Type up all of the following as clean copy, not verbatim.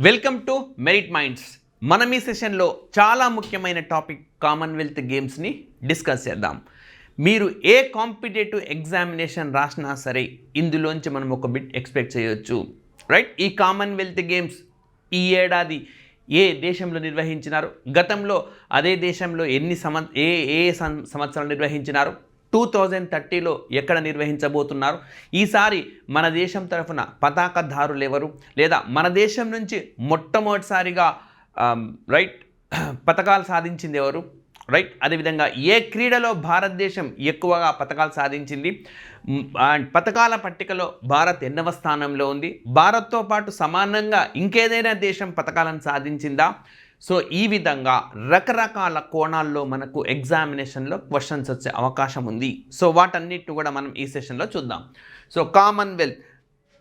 Welcome to merit minds. మనం ఈ సెషన్లో చాలా ముఖ్యమైన టాపిక్ కామన్వెల్త్ గేమ్స్ని డిస్కస్ చేద్దాం. మీరు ఏ కాంపిటేటివ్ ఎగ్జామినేషన్ రాసినా సరే ఇందులోంచి మనం ఒక బిట్ ఎక్స్పెక్ట్ చేయొచ్చు, రైట్? ఈ కామన్వెల్త్ గేమ్స్ ఈ ఏడాది ఏ దేశంలో నిర్వహించినారు, గతంలో అదే దేశంలో ఏ సంవత్సరాలు నిర్వహించినారు, 2030లో ఎక్కడ నిర్వహించబోతున్నారు, ఈసారి మన దేశం తరఫున పతాకధారులు ఎవరు, లేదా మన దేశం నుంచి మొట్టమొదటిసారిగా రైట్ పతకాలు సాధించింది ఎవరు, రైట్? అదేవిధంగా ఏ క్రీడలో భారతదేశం ఎక్కువగా పతకాలు సాధించింది, పతకాల పట్టికలో భారత్ ఎన్నవ స్థానంలో ఉంది, భారత్తో పాటు సమానంగా ఇంకేదైనా దేశం పతకాలను సాధించిందా? సో ఈ విధంగా రకరకాల కోణాల్లో మనకు ఎగ్జామినేషన్లో క్వశ్చన్స్ వచ్చే అవకాశం ఉంది. సో వాటన్నిటిని కూడా మనం ఈ సెషన్లో చూద్దాం. సో కామన్వెల్త్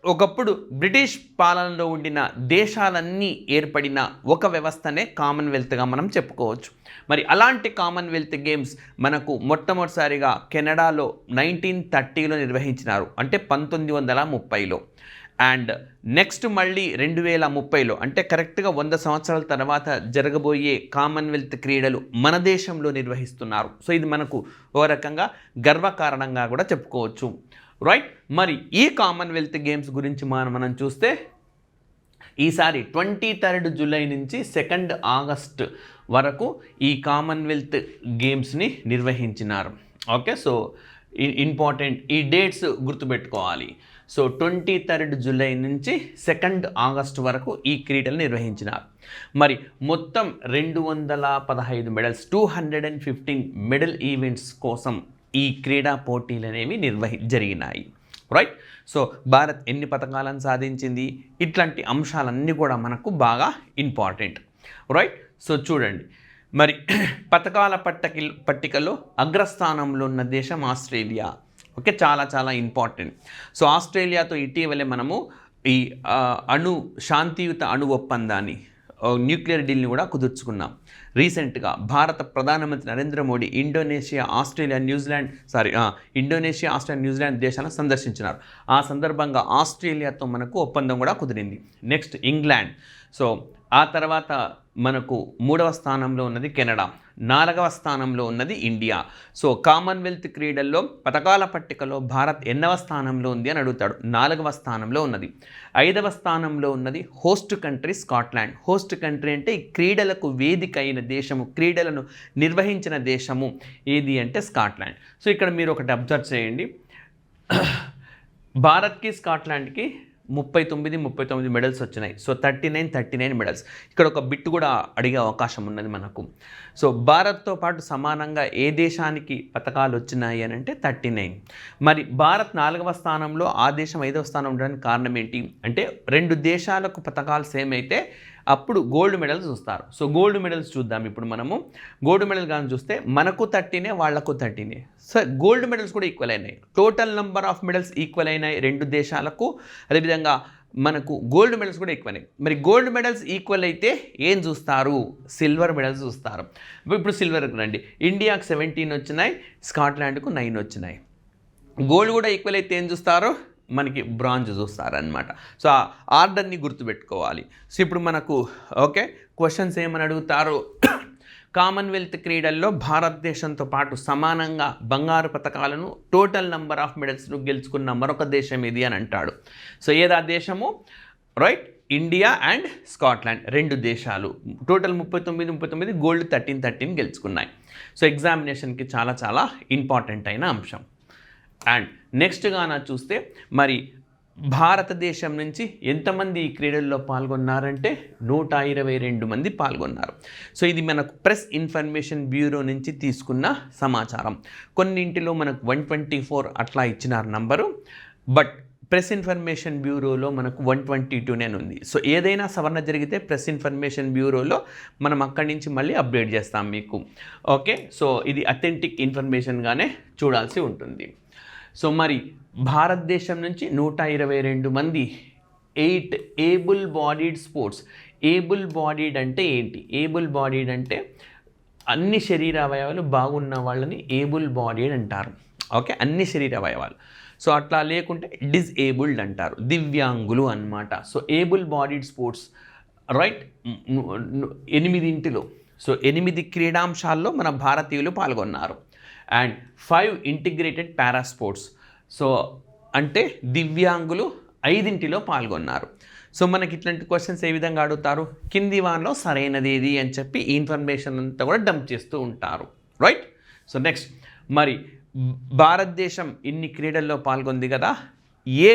ఒకప్పుడు బ్రిటిష్ పాలనలో ఉండిన దేశాలన్నీ ఏర్పడిన ఒక వ్యవస్థనే కామన్వెల్త్గా మనం చెప్పుకోవచ్చు. మరి అలాంటి కామన్వెల్త్ గేమ్స్ మనకు మొట్టమొదటిసారిగా కెనడాలో 1930లో నిర్వహించినారు, అంటే 1930లో. అండ్ నెక్స్ట్ మళ్ళీ 2030లో, అంటే కరెక్ట్గా 100 సంవత్సరాల తర్వాత జరగబోయే కామన్వెల్త్ క్రీడలు మన దేశంలో నిర్వహిస్తున్నారు. సో ఇది మనకు ఓ రకంగా గర్వకారణంగా కూడా చెప్పుకోవచ్చు, రైట్? మరి ఈ కామన్వెల్త్ గేమ్స్ గురించి మనం చూస్తే ఈసారి 23 జూలై నుంచి 2 ఆగస్ట్ వరకు ఈ కామన్వెల్త్ గేమ్స్ని నిర్వహించినారు. ఓకే, సో ఇంపార్టెంట్ ఈ డేట్స్ గుర్తుపెట్టుకోవాలి. సో 23 జూలై నుంచి 2 ఆగస్ట్ వరకు ఈ క్రీడలు నిర్వహించినారు. మరి మొత్తం 215 మెడల్స్, 215 మెడల్ ఈవెంట్స్ కోసం ఈ క్రీడా పోటీలు అనేవి జరిగినాయి, రైట్? సో భారత్ ఎన్ని పతకాలను సాధించింది, ఇట్లాంటి అంశాలన్నీ కూడా మనకు బాగా ఇంపార్టెంట్, రైట్? సో చూడండి, మరి పతకాల పట్టికలో అగ్రస్థానంలో ఉన్న దేశం ఆస్ట్రేలియా. ఓకే, చాలా చాలా ఇంపార్టెంట్. సో ఆస్ట్రేలియాతో ఇటీవలే మనము ఈ శాంతియుత అణు ఒప్పందాన్ని, న్యూక్లియర్ డీల్ని కూడా కుదుర్చుకున్నాం. రీసెంట్గా భారత ప్రధానమంత్రి Narendra Modi Indonesia, Australia, New Zealand దేశాలను సందర్శించినారు. ఆ సందర్భంగా ఆస్ట్రేలియాతో మనకు ఒప్పందం కూడా కుదిరింది. Next England. సో ఆ తర్వాత మనకు 3వ స్థానంలో ఉన్నది కెనడా, 4వ స్థానంలో ఉన్నది ఇండియా. సో కామన్వెల్త్ క్రీడల్లో పతకాల పట్టికలో భారత్ ఎన్నవ స్థానంలో ఉంది అని అడుగుతాడు. 4వ స్థానంలో ఉన్నది. 5వ స్థానంలో ఉన్నది host country Scotland. Host country అంటే ఈ క్రీడలకు వేదిక అయిన దేశము, క్రీడలను నిర్వహించిన దేశము ఏది అంటే స్కాట్లాండ్. సో ఇక్కడ మీరు ఒకటి అబ్జర్వ్ చేయండి, భారత్కి స్కాట్లాండ్కి 39 మెడల్స్ వచ్చినాయి. So 39 medals. ఇక్కడ ఒక బిట్ కూడా అడిగే అవకాశం ఉన్నది మనకు. సో భారత్తో పాటు సమానంగా ఏ దేశానికి పతకాలు వచ్చినాయి అని అంటే 39. మరి భారత్ 4వ స్థానంలో, ఆ దేశం 5వ స్థానం ఉండడానికి కారణం ఏంటి అంటే 2 దేశాలకు పతకాలు సేమ్ అయితే అప్పుడు గోల్డ్ మెడల్స్ చూస్తారు. సో గోల్డ్ మెడల్స్ చూద్దాం. ఇప్పుడు మనము గోల్డ్ మెడల్ కానీ చూస్తే మనకు 13, వాళ్లకు 13. సో గోల్డ్ మెడల్స్ కూడా ఈక్వల్ అయినాయి. Total number of medals equal అయినాయి 2 దేశాలకు. అదేవిధంగా మనకు గోల్డ్ మెడల్స్ కూడా ఈక్వల్ అయినాయి. మరి గోల్డ్ మెడల్స్ ఈక్వల్ అయితే ఏం చూస్తారు? సిల్వర్ మెడల్స్ చూస్తారు. ఇప్పుడు సిల్వర్కి రండి. ఇండియాకు 17 వచ్చినాయి, స్కాట్లాండ్కు 9 వచ్చినాయి. గోల్డ్ కూడా ఈక్వల్ అయితే ఏం చూస్తారు? మనకి బ్రాంజ్ చూస్తారనమాట. సో ఆ ఆర్డర్ని గుర్తుపెట్టుకోవాలి. సో ఇప్పుడు మనకు ఓకే క్వశ్చన్స్ ఏమని అడుగుతారు, కామన్వెల్త్ క్రీడల్లో భారతదేశంతో పాటు సమానంగా బంగారు పతకాలను, టోటల్ నెంబర్ ఆఫ్ మెడల్స్ను గెలుచుకున్న మరొక దేశం ఇది అని అంటాడు. సో ఏదా దేశము? రైట్, ఇండియా అండ్ స్కాట్లాండ్, 2 దేశాలు. Total 39 gold 13 గెలుచుకున్నాయి. సో ఎగ్జామినేషన్కి చాలా చాలా ఇంపార్టెంట్ అయిన అంశం. అండ్ నెక్స్ట్గా చూస్తే మరి భారతదేశం నుంచి ఎంతమంది ఈ క్రీడల్లో పాల్గొన్నారంటే 122 మంది పాల్గొన్నారు. సో ఇది మనకు ప్రెస్ ఇన్ఫర్మేషన్ బ్యూరో నుంచి తీసుకున్న సమాచారం. కొన్నింటిలో మనకు 124 అట్లా ఇచ్చినారు నంబరు, బట్ ప్రెస్ ఇన్ఫర్మేషన్ బ్యూరోలో మనకు 122 ఉంది. సో ఏదైనా సవరణ జరిగితే ప్రెస్ ఇన్ఫర్మేషన్ బ్యూరోలో మనం అక్కడి నుంచి మళ్ళీ అప్డేట్ చేస్తాం మీకు. ఓకే, సో ఇది అథెంటిక్ ఇన్ఫర్మేషన్గానే చూడాల్సి ఉంటుంది. సో మరి భారతదేశం నుంచి 122 మంది 8 able bodied sports. Able bodied అంటే ఏంటి? ఏబుల్ బాడీడ్ అంటే అన్ని శరీర అవయవాలు బాగున్న వాళ్ళని ఏబుల్ బాడీడ్ అంటారు. ఓకే, అన్ని శరీర అవయవాలు. సో అట్లా లేకుంటే డిజేబుల్డ్ అంటారు, దివ్యాంగులు అన్నమాట. So able bodied sports right, 8 so 8 క్రీడాంశాల్లో మన భారతీయులు పాల్గొన్నారు. అండ్ 5 ఇంటిగ్రేటెడ్ పారాస్పోర్ట్స్, సో అంటే దివ్యాంగులు 5 పాల్గొన్నారు. సో మనకి ఇట్లాంటి క్వశ్చన్స్ ఏ విధంగా అడుగుతారు, కింది వాన్లో సరైనది ఏది అని చెప్పి ఈ ఇన్ఫర్మేషన్ అంతా కూడా డంప్ చేస్తూ ఉంటారు. రైట్. సో నెక్స్ట్, మరి భారతదేశం ఇన్ని క్రీడల్లో పాల్గొంది కదా, ఏ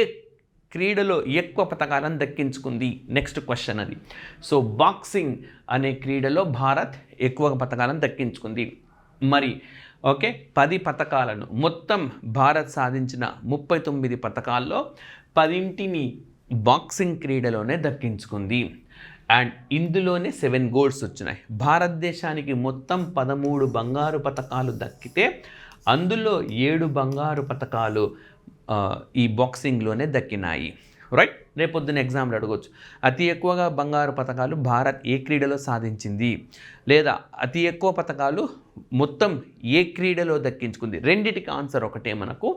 క్రీడలో ఎక్కువ పతకాలను దక్కించుకుంది, నెక్స్ట్ క్వశ్చన్ అది. సో బాక్సింగ్ అనే క్రీడలో భారత్ ఎక్కువ పతకాలను దక్కించుకుంది. మరి ఓకే, 10 పతకాలను మొత్తం భారత్ సాధించిన 39 పతకాల్లో 10 బాక్సింగ్ క్రీడలోనే దక్కించుకుంది. అండ్ ఇందులోనే 7 గోల్డ్స్ వచ్చినాయి. భారతదేశానికి మొత్తం 13 బంగారు పతకాలు దక్కితే అందులో 7 బంగారు పతకాలు ఈ బాక్సింగ్లోనే దక్కినాయి. రైట్. రేపొద్దున ఎగ్జామ్లు అడగవచ్చు, అతి ఎక్కువగా బంగారు పతకాలు భారత్ ఏ క్రీడలో సాధించింది, లేదా అతి ఎక్కువ పతకాలు మొత్తం ఏ క్రీడలో దక్కించుకుంది. రెండిటికి ఆన్సర్ ఒకటే, మనకు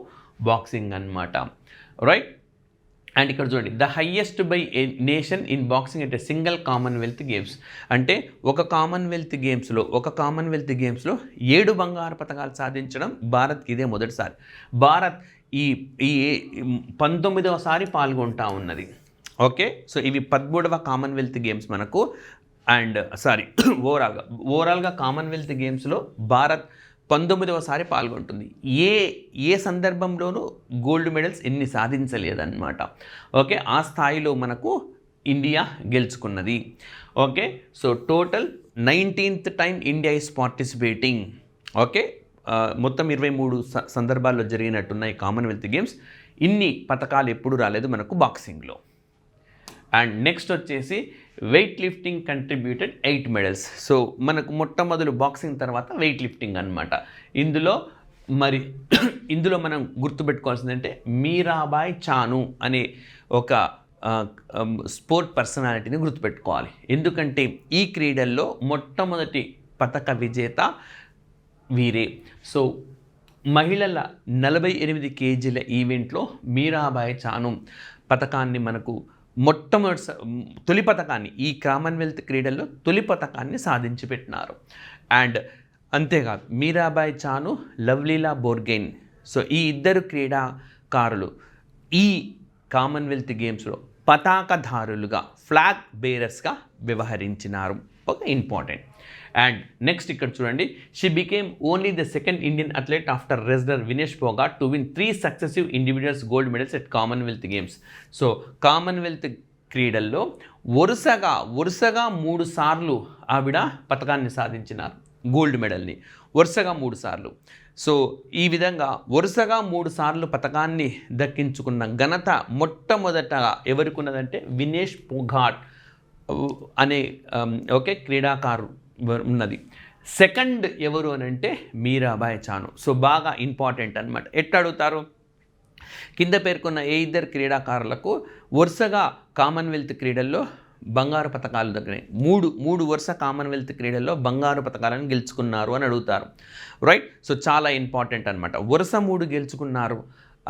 బాక్సింగ్ అన్నమాట. రైట్. అండ్ ఇక్కడ చూడండి, the highest by A nation in boxing అంటే సింగిల్ కామన్వెల్త్ గేమ్స్, అంటే ఒక కామన్వెల్త్ గేమ్స్లో 7 బంగారు పతకాలు సాధించడం భారత్కి ఇదే మొదటిసారి. భారత్ ఈ 19వ పాల్గొంటా ఉన్నది. ఓకే, సో ఇవి 13వ కామన్వెల్త్ గేమ్స్ మనకు. అండ్ ఓవరాల్గా కామన్వెల్త్ గేమ్స్లో భారత్ 19వ పాల్గొంటుంది. ఏ సందర్భంలోనూ గోల్డ్ మెడల్స్ ఎన్ని సాధించలేదన్నమాట. ఓకే, ఆ స్థాయిలో మనకు ఇండియా గెలుచుకున్నది. Okay, so total 19th time India is participating. Okay, మొత్తం 23 సందర్భాల్లో జరిగినట్టున్నాయి కామన్వెల్త్ గేమ్స్. ఇన్ని పతకాలు ఎప్పుడు రాలేదు మనకు బాక్సింగ్లో. అండ్ నెక్స్ట్ వచ్చేసి weight lifting contributed 8 medals. So మనకు మొట్టమొదలు బాక్సింగ్ తర్వాత వెయిట్ లిఫ్టింగ్ అనమాట. ఇందులో మనం గుర్తుపెట్టుకోవాల్సిందంటే మీరాబాయ్ చాను అనే ఒక స్పోర్ట్ పర్సనాలిటీని గుర్తుపెట్టుకోవాలి. ఎందుకంటే ఈ క్రీడల్లో మొట్టమొదటి పతక విజేత వీరే. సో మహిళల 48 కేజీల ఈవెంట్లో మీరాబాయ్ చాను పతకాన్ని మనకు తొలి పతకాన్ని, ఈ కామన్వెల్త్ క్రీడల్లో తొలి పతకాన్ని సాధించి పెట్టినారు. అండ్ అంతేకాదు, మీరాబాయ్ చాను, లవ్లీలా బోర్గెయిన్, సో ఈ ఇద్దరు క్రీడాకారులు ఈ కామన్వెల్త్ గేమ్స్లో పతాకధారులుగా, ఫ్లాగ్ బేరర్స్గా వ్యవహరించినారు. ఒక ఇంపార్టెంట్. అండ్ నెక్స్ట్ ఇక్కడ చూడండి, she became only the second Indian athlete after wrestler Vinesh Phogat to win 3 successive individuals gold medals at Commonwealth games. So Commonwealth క్రీడల్లో వరుసగా 3 సార్లు ఆవిడ పతకాన్ని సాధించినారు, గోల్డ్ మెడల్ని వరుసగా 3 సార్లు. సో ఈ విధంగా వరుసగా 3 సార్లు పతకాన్ని దక్కించుకున్న ఘనత మొట్టమొదటగా ఎవరికి ఉన్నదంటే వినేష్ ఫోగాట్ అనే క్రీడాకారు ఉన్నది. సెకండ్ ఎవరు అని అంటే మీరాబాయ్ చాను. సో బాగా ఇంపార్టెంట్ అనమాట. ఎట్లా అడుగుతారు, కింద పేర్కొన్న ఏ ఇద్దరు క్రీడాకారులకు వరుసగా కామన్వెల్త్ క్రీడల్లో బంగారు పతకాలు దగ్గర మూడు వరుస కామన్వెల్త్ క్రీడల్లో బంగారు పతకాలను గెలుచుకున్నారు అని అడుగుతారు. రైట్. సో చాలా ఇంపార్టెంట్ అనమాట. వరుస 3 గెలుచుకున్నారు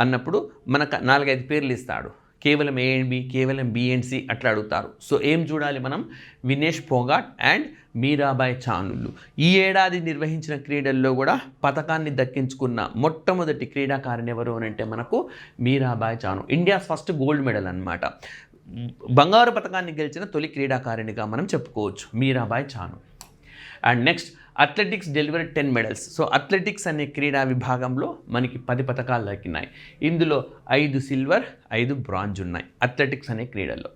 అన్నప్పుడు మనకు 4-5 పేర్లు ఇస్తాడు. కేవలం ఏ అండ్ బి, కేవలం బి అండ్ సి అట్లా అడుగుతారు. సో ఏం చూడాలి మనం, వినేష్ ఫోగాట్ అండ్ మీరాబాయ్ చానులు ఈ ఏడాది నిర్వహించిన క్రీడల్లో కూడా పతకాన్ని దక్కించుకున్న మొట్టమొదటి క్రీడాకారిణి ఎవరు అని అంటే మనకు Mirabai Chanu. India's first gold medal అనమాట. బంగారు పతకాన్ని గెలిచిన తొలి క్రీడాకారిణిగా మనం చెప్పుకోవచ్చు Mirabai Chanu. And next, athletics delivered 10 medals. So athletics అనే క్రీడా విభాగంలో మనకి 10 పతకాలు దక్కినాయి. ఇందులో 5 సిల్వర్, 5 బ్రాంజ్ ఉన్నాయి అథ్లెటిక్స్ అనే క్రీడల్లో.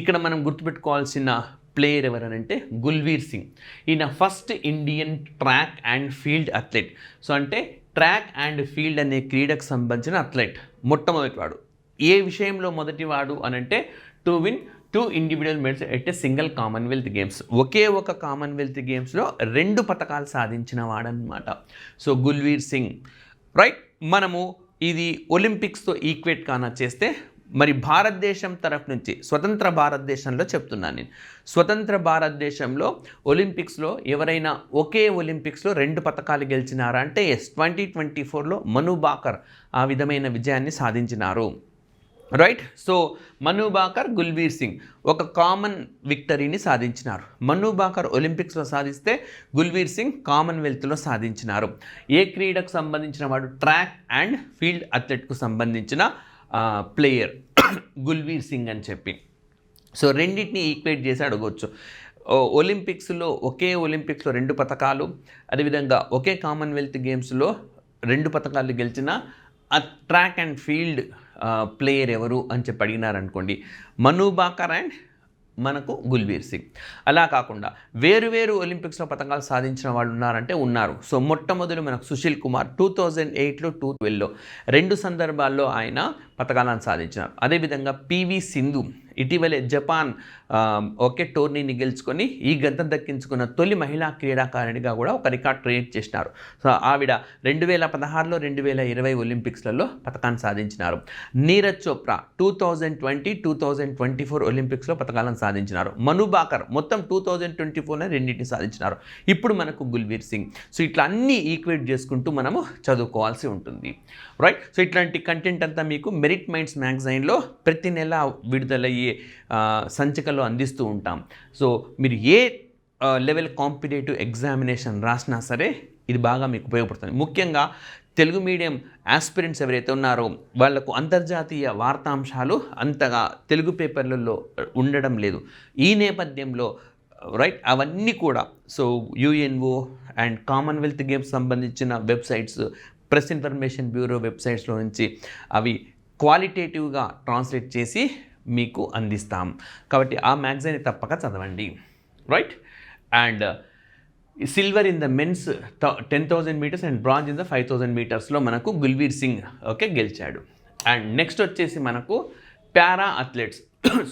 ఇక్కడ మనం గుర్తుపెట్టుకోవాల్సిన ప్లేయర్ ఎవరనంటే గుల్వీర్ సింగ్. ఈయన first Indian track and field athlete. So అంటే ట్రాక్ అండ్ ఫీల్డ్ అనే క్రీడకు సంబంధించిన అథ్లెట్ మొట్టమొదటివాడు. ఏ విషయంలో మొదటివాడు అనంటే to win 2 individual medals at a single Commonwealth Games. ఒకే ఒక కామన్వెల్త్ గేమ్స్లో 2 పతకాలు సాధించిన వాడనమాట. సో గుల్వీర్ సింగ్. రైట్. మనము ఇది ఒలింపిక్స్తో ఈక్వేట్ కానా చేస్తే మరి భారతదేశం తరఫు నుంచి స్వతంత్ర భారతదేశంలో చెప్తున్నాను నేను. స్వతంత్ర భారతదేశంలో ఒలింపిక్స్లో ఎవరైనా ఒకే ఒలింపిక్స్లో 2 పతకాలు గెలిచినారా అంటే 2024లో మను బాకర్ ఆ విధమైన విజయాన్ని సాధించినారు. రైట్. సో మను బాకర్, గుల్బీర్ సింగ్ ఒక కామన్ విక్టరీని సాధించినారు. మను బాకర్ ఒలింపిక్స్లో సాధిస్తే గుల్బీర్ సింగ్ కామన్వెల్త్లో సాధించినారు. ఏ క్రీడకు సంబంధించిన వాడు? ట్రాక్ అండ్ ఫీల్డ్ అథ్లెట్కు సంబంధించిన ప్లేయర్ గుల్బీర్ సింగ్ అని చెప్పి. సో రెండింటిని ఈక్వేట్ చేసి అడగవచ్చు. ఒలింపిక్స్లో 2 పతకాలు, అదేవిధంగా ఒకే కామన్వెల్త్ గేమ్స్లో 2 పతకాలు గెలిచిన ఆ ట్రాక్ అండ్ ఫీల్డ్ ప్లేయర్ ఎవరు అని చెప్పి అడిగినారనుకోండి, మను బాకర్ అండ్ మనకు గుల్బీర్ సింగ్. అలా కాకుండా వేరు ఒలింపిక్స్లో పతకాలు సాధించిన వాళ్ళు ఉన్నారంటే ఉన్నారు. సో మొట్టమొదటి మనకు సుశీల్ కుమార్ 2008లో 2012లో 2 సందర్భాల్లో ఆయన పతకాలను సాధించినారు. అదేవిధంగా పివి సింధు ఇటీవలే జపాన్ టోర్నీని గెలుచుకొని ఈ గద్ద దక్కించుకున్న తొలి మహిళా క్రీడాకారిణిగా కూడా ఒక రికార్డ్ క్రియేట్ చేసినారు. సో ఆవిడ 2016లో 2020 ఒలింపిక్స్లలో పతకాన్ని సాధించినారు. నీరజ్ చోప్రా 2020, 2024 ఒలింపిక్స్లో పతకాలను సాధించినారు. మను బాకర్ మొత్తం 2024లో రెండింటిని సాధించినారు. ఇప్పుడు మనకు గుల్బీర్ సింగ్. సో ఇట్లా అన్నీ ఈక్వేట్ చేసుకుంటూ మనము చదువుకోవాల్సి ఉంటుంది. రైట్. సో ఇట్లాంటి కంటెంట్ అంతా మీకు మెరిట్ మైండ్స్ మ్యాగజైన్లో ప్రతి నెల విడుదలయ్యే సంచికలో అందిస్తూ ఉంటాం. సో మీరు ఏ లెవెల్ కాంపిటేటివ్ ఎగ్జామినేషన్ రాసినా సరే ఇది బాగా మీకు ఉపయోగపడుతుంది. ముఖ్యంగా తెలుగు మీడియం ఆస్పిరెంట్స్ ఎవరైతే ఉన్నారో వాళ్లకు అంతర్జాతీయ వార్తాంశాలు అంతగా తెలుగు పేపర్లలో ఉండడం లేదు. ఈ నేపథ్యంలో రైట్ అవన్నీ కూడా so UNO and Commonwealth games సంబంధించిన వెబ్సైట్స్, ప్రెస్ ఇన్ఫర్మేషన్ బ్యూరో వెబ్సైట్స్లో నుంచి అవి క్వాలిటేటివ్గా ట్రాన్స్లేట్ చేసి మీకు అందిస్తాం. కాబట్టి ఆ మ్యాగజైన్ తప్పక చదవండి. Right. And silver in the men's 10,000 metres and bronze in the 5,000 మీటర్స్లో మనకు గుల్బీర్ సింగ్ గెలిచాడు. అండ్ నెక్స్ట్ వచ్చేసి మనకు para athletes.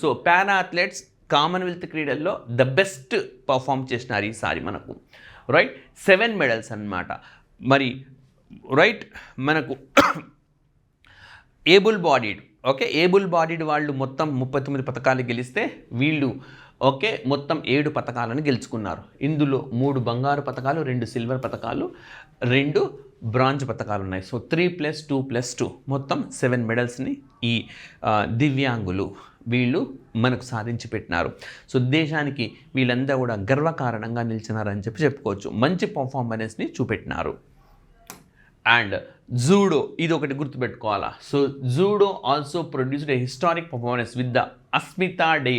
So para athletes Commonwealth క్రీడల్లో ద బెస్ట్ పర్ఫామ్ చేసినారు ఈసారి మనకు. రైట్. 7 మెడల్స్ అన్నమాట. మరి రైట్ మనకు ఏబుల్ బాడీడ్ వాళ్ళు మొత్తం 39 పతకాలు గెలిస్తే వీళ్ళు మొత్తం 7 పతకాలను గెలుచుకున్నారు. ఇందులో 3 బంగారు పతకాలు, 2 సిల్వర్ పతకాలు, 2 బ్రాంజ్ పతకాలు ఉన్నాయి. సో 3+2+2 మొత్తం 7 మెడల్స్ని ఈ దివ్యాంగులు వీళ్ళు మనకు సాధించి పెట్టినారు. సో దేశానికి వీళ్ళంతా కూడా గర్వకారణంగా నిలిచినారని చెప్పుకోవచ్చు. మంచి పర్ఫార్మెన్స్ని చూపెట్టినారు. అండ్ జూడో, ఇది ఒకటి గుర్తుపెట్టుకోవాలా. So judo also produced a historic performance with the Asmita Dey.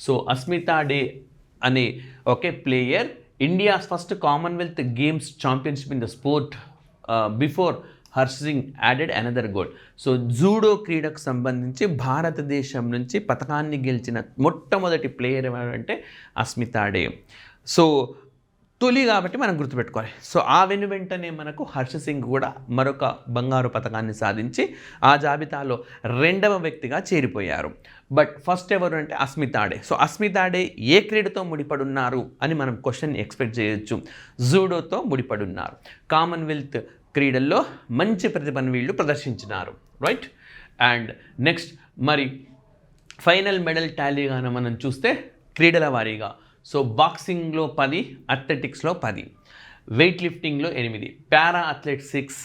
So Asmita Dey అనే player India's first Commonwealth Games championship in the sport before Harsh Singh added another gold. So judo క్రీడకు సంబంధించి భారతదేశం నుంచి పతకాన్ని గెలిచిన మొట్టమొదటి ప్లేయర్ ఎవరంటే అస్మితా డే. సో తొలి కాబట్టి మనం గుర్తుపెట్టుకోవాలి. సో ఆ వెంటనే మనకు హర్ష్ సింగ్ కూడా మరొక బంగారు పతకాన్ని సాధించి ఆ జాబితాలో 2వ వ్యక్తిగా చేరిపోయారు. బట్ ఫస్ట్ ఎవరు అంటే అస్మితా డే. సో అస్మితా డే ఏ క్రీడతో ముడిపడున్నారు అని మనం క్వశ్చన్ ఎక్స్పెక్ట్ చేయొచ్చు. జూడోతో ముడిపడున్నారు. కామన్వెల్త్ క్రీడల్లో మంచి ప్రతిభను వీళ్ళు ప్రదర్శించినారు. రైట్. అండ్ నెక్స్ట్ మరి ఫైనల్ మెడల్ టాలీగాను మనం చూస్తే క్రీడల వారీగా సో బాక్సింగ్లో 10, అథ్లెటిక్స్లో 10, వెయిట్ లిఫ్టింగ్లో 8, పారా అథ్లెటిక్స్ 6,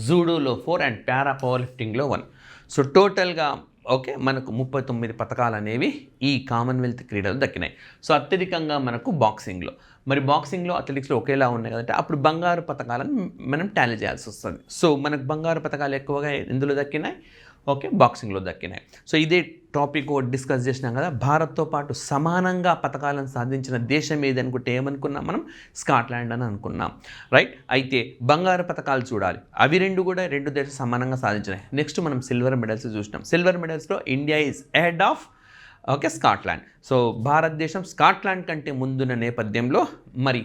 జూడోలో 4 అండ్ పారా పవర్ లిఫ్టింగ్లో 1. సో టోటల్గా మనకు 39 పతకాలు అనేవి ఈ కామన్వెల్త్ క్రీడలు దక్కినాయి. సో అత్యధికంగా మనకు బాక్సింగ్లో, మరి బాక్సింగ్లో అథ్లెటిక్స్లో ఒకేలా ఉన్నాయి కదంటే అప్పుడు బంగారు పతకాలను మనం టాలీ చేయాల్సి వస్తుంది. సో మనకు బంగారు పతకాలు ఎక్కువగా ఎందులో దక్కినాయి? బాక్సింగ్లో దక్కినాయి. సో ఇదే టాపిక్ డిస్కస్ చేసినాం కదా. భారత్తో పాటు సమానంగా పతకాలను సాధించిన దేశం ఏది అనుకుంటే ఏమనుకున్నాం మనం? స్కాట్లాండ్ అని అనుకున్నాం. రైట్. అయితే బంగారు పతకాలు చూడాలి. అవి కూడా 2 దేశాలు సమానంగా సాధించినాయి. నెక్స్ట్ మనం సిల్వర్ మెడల్స్ చూసినాం. సిల్వర్ మెడల్స్లో India is ahead of Scotland. So భారతదేశం స్కాట్లాండ్ కంటే ముందున్న నేపథ్యంలో మరి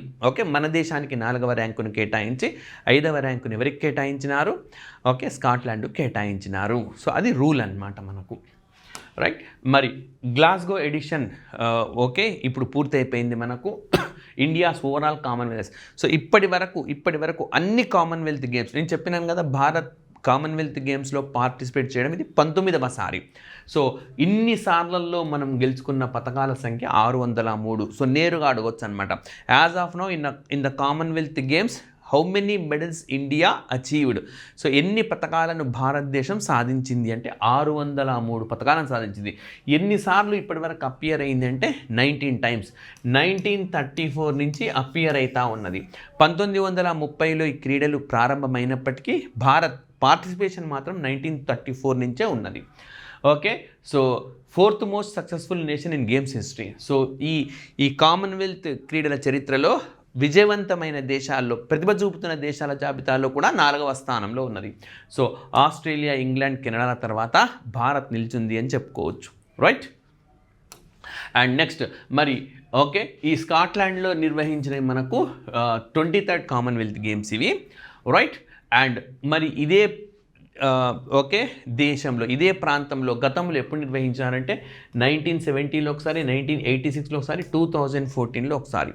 మన దేశానికి 4వ ర్యాంకును కేటాయించి 5వ ర్యాంకును ఎవరికి కేటాయించినారు? స్కాట్లాండ్ కేటాయించినారు. సో అది రూల్ అన్నమాట మనకు. రైట్. మరి గ్లాస్గో ఎడిషన్ ఇప్పుడు పూర్తయిపోయింది మనకు. India's overall Commonwealth. సో ఇప్పటి వరకు అన్ని కామన్వెల్త్ గేమ్స్ నేను చెప్పినాను కదా, భారత్ కామన్వెల్త్ గేమ్స్లో పార్టిసిపేట్ చేయడం ఇది 19వ సారి. సో ఇన్ని సార్లలో మనం గెలుచుకున్న పతకాల సంఖ్య 603. సో నేరుగా అడగొచ్చు అనమాట. As of now in the Commonwealth games how many medals India achieved. So ఎన్ని పథకాలను భారతదేశం సాధించింది అంటే 603 పథకాలను సాధించింది. ఎన్నిసార్లు ఇప్పటివరకు అపియర్ అయింది అంటే 19 టైమ్స్. 1934 నుంచి అపియర్ అవుతా ఉన్నది. 1930లో ఈ క్రీడలు ప్రారంభమైనప్పటికీ భారత్ పార్టిసిపేషన్ మాత్రం 1934 నుంచే ఉన్నది. Okay, so 4th most successful nation in games history. So ఈ కామన్వెల్త్ క్రీడల చరిత్రలో విజయవంతమైన దేశాల్లో, ప్రతిభ చూపుతున్న దేశాల జాబితాలో కూడా 4వ స్థానంలో ఉన్నది. సో ఆస్ట్రేలియా, ఇంగ్లాండ్, కెనడా తర్వాత భారత్ నిలిచింది అని చెప్పుకోవచ్చు. రైట్. అండ్ నెక్స్ట్ మరి ఓకే, ఈ స్కాట్లాండ్లో నిర్వహించిన మనకు 23rd కామన్వెల్త్ గేమ్స్ ఇవి. రైట్. అండ్ మరి ఇదే ఓకే దేశంలో, ఇదే ప్రాంతంలో గతంలో ఎప్పుడు నిర్వహించారంటే 1970లో ఒకసారి, 1986లో ఒకసారి, 2014లో ఒకసారి.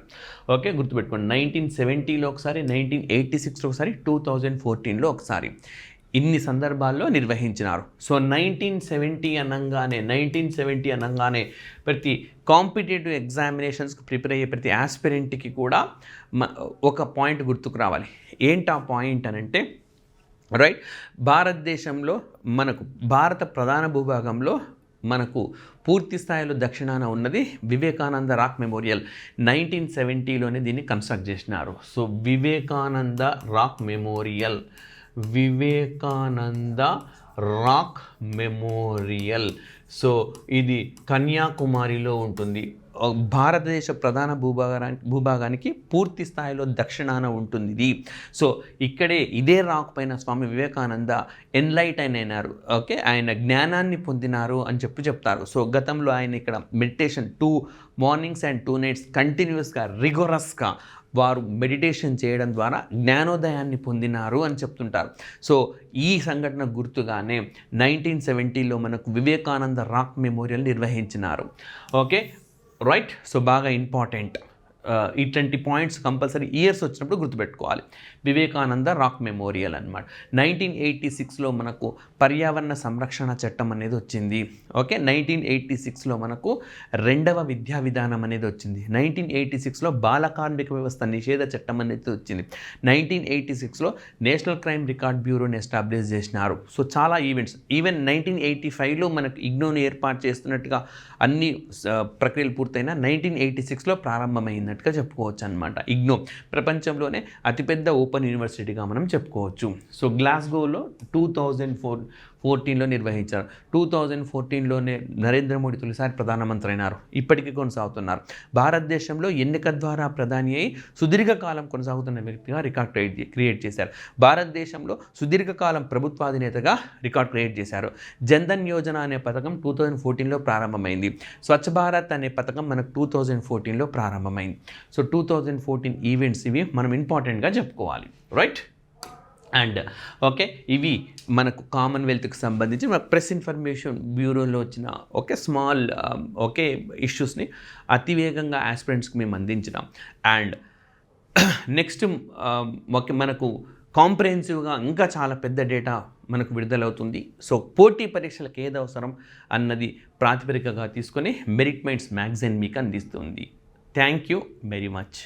ఓకే, గుర్తుపెట్టుకోండి. 1970లో ఒకసారి, 1986లో ఒకసారి, 2014లో ఒకసారి. ఇన్ని సందర్భాల్లో నిర్వహించినారు. సో 1970 అనగానే ప్రతి కాంపిటేటివ్ ఎగ్జామినేషన్స్కి ప్రిపేర్ అయ్యే ప్రతి ఆస్పిరెంట్కి కూడా ఒక పాయింట్ గుర్తుకు రావాలి. ఏంటి ఆ పాయింట్ అనంటే, రైట్, భారతదేశంలో మనకు భారత ప్రధాన భూభాగంలో మనకు పూర్తి స్థాయిలో దక్షిణాన ఉన్నది వివేకానంద రాక్ మెమోరియల్. 1970లోనే దీన్ని కన్స్ట్రక్ట్ చేసినారు. So Vivekananda rock memorial. So ఇది కన్యాకుమారిలో ఉంటుంది. భారతదేశ ప్రధాన భూభాగానికి పూర్తి స్థాయిలో దక్షిణాన ఉంటుంది ఇది. సో ఇక్కడే ఇదే రాక్ పైన స్వామి వివేకానంద ఎన్లైటన్ అయినారు. ఓకే, ఆయన జ్ఞానాన్ని పొందినారు అని చెప్తారు. సో గతంలో ఆయన ఇక్కడ మెడిటేషన్ 2 మార్నింగ్స్ అండ్ 2 నైట్స్ కంటిన్యూస్గా రిగోరస్గా వారు మెడిటేషన్ చేయడం ద్వారా జ్ఞానోదయాన్ని పొందినారు అని చెప్తుంటారు. సో ఈ సంఘటన గుర్తుగానే 1970లో మనకు వివేకానంద రాక్ మెమోరియల్ నిర్వహించినారు. Okay, right. సో బాగా ఇంపార్టెంట్. ఇట్లాంటి పాయింట్స్ కంపల్సరీ ఇయర్స్ వచ్చినప్పుడు గుర్తుపెట్టుకోవాలి. వివేకానంద రాక్ మెమోరియల్ అన్నమాట. 1986లో మనకు పర్యావరణ సంరక్షణ చట్టం అనేది వచ్చింది. ఓకే, 1986లో మనకు 2వ విద్యా విధానం అనేది వచ్చింది. 1986లో బాల కార్మిక వ్యవస్థ నిషేధ చట్టం అనేది వచ్చింది. 1986లో నేషనల్ క్రైమ్ రికార్డ్ బ్యూరోని ఎస్టాబ్లిష్ చేసినారు. సో చాలా ఈవెంట్స్. ఈవెన్ 1985లో మనకు ఇగ్నోని ఏర్పాటు చేస్తున్నట్టుగా అన్ని ప్రక్రియలు పూర్తయినా 1986లో ప్రారంభమైంది గా చెప్పుకోవచ్చు అనమాట. ఇగ్నో ప్రపంచంలోనే అతిపెద్ద ఓపెన్ యూనివర్సిటీగా మనం చెప్పుకోవచ్చు. సో గ్లాస్గోలో 2014లో నిర్వహించారు. 2014లోనే నరేంద్ర మోడీ తొలిసారి ప్రధానమంత్రి అయినారు. ఇప్పటికీ కొనసాగుతున్నారు. భారతదేశంలో ఎన్నిక ద్వారా ప్రధాని అయి సుదీర్ఘకాలం కొనసాగుతున్న వ్యక్తిగా రికార్డ్ క్రియేట్ చేశారు. భారతదేశంలో సుదీర్ఘకాలం ప్రభుత్వాధినేతగా రికార్డ్ క్రియేట్ చేశారు. జన్ధన్ యోజన అనే పథకం 2014లో ప్రారంభమైంది. స్వచ్ఛ భారత్ అనే పథకం మనకు 2014లో ప్రారంభమైంది. సో 2014 ఈవెంట్స్ ఇవి మనం ఇంపార్టెంట్గా చెప్పుకోవాలి. రైట్. అండ్ ఓకే, ఇవి మనకు కామన్వెల్త్కి సంబంధించి మన ప్రెస్ ఇన్ఫర్మేషన్ బ్యూరోలో వచ్చిన స్మాల్ ఇష్యూస్ని అతివేగంగా ఆస్పిరెంట్స్కి మేము అందించినాం. అండ్ నెక్స్ట్ మనకు కాంప్రహెన్సివ్గా ఇంకా చాలా పెద్ద డేటా మనకు విడుదలవుతుంది. సో పోటీ పరీక్షలకు ఏది అవసరం అన్నది ప్రాతిపదికగా తీసుకొని మెరిట్ మైండ్స్ మ్యాగజైన్ మీకు అందిస్తుంది. Thank you very much.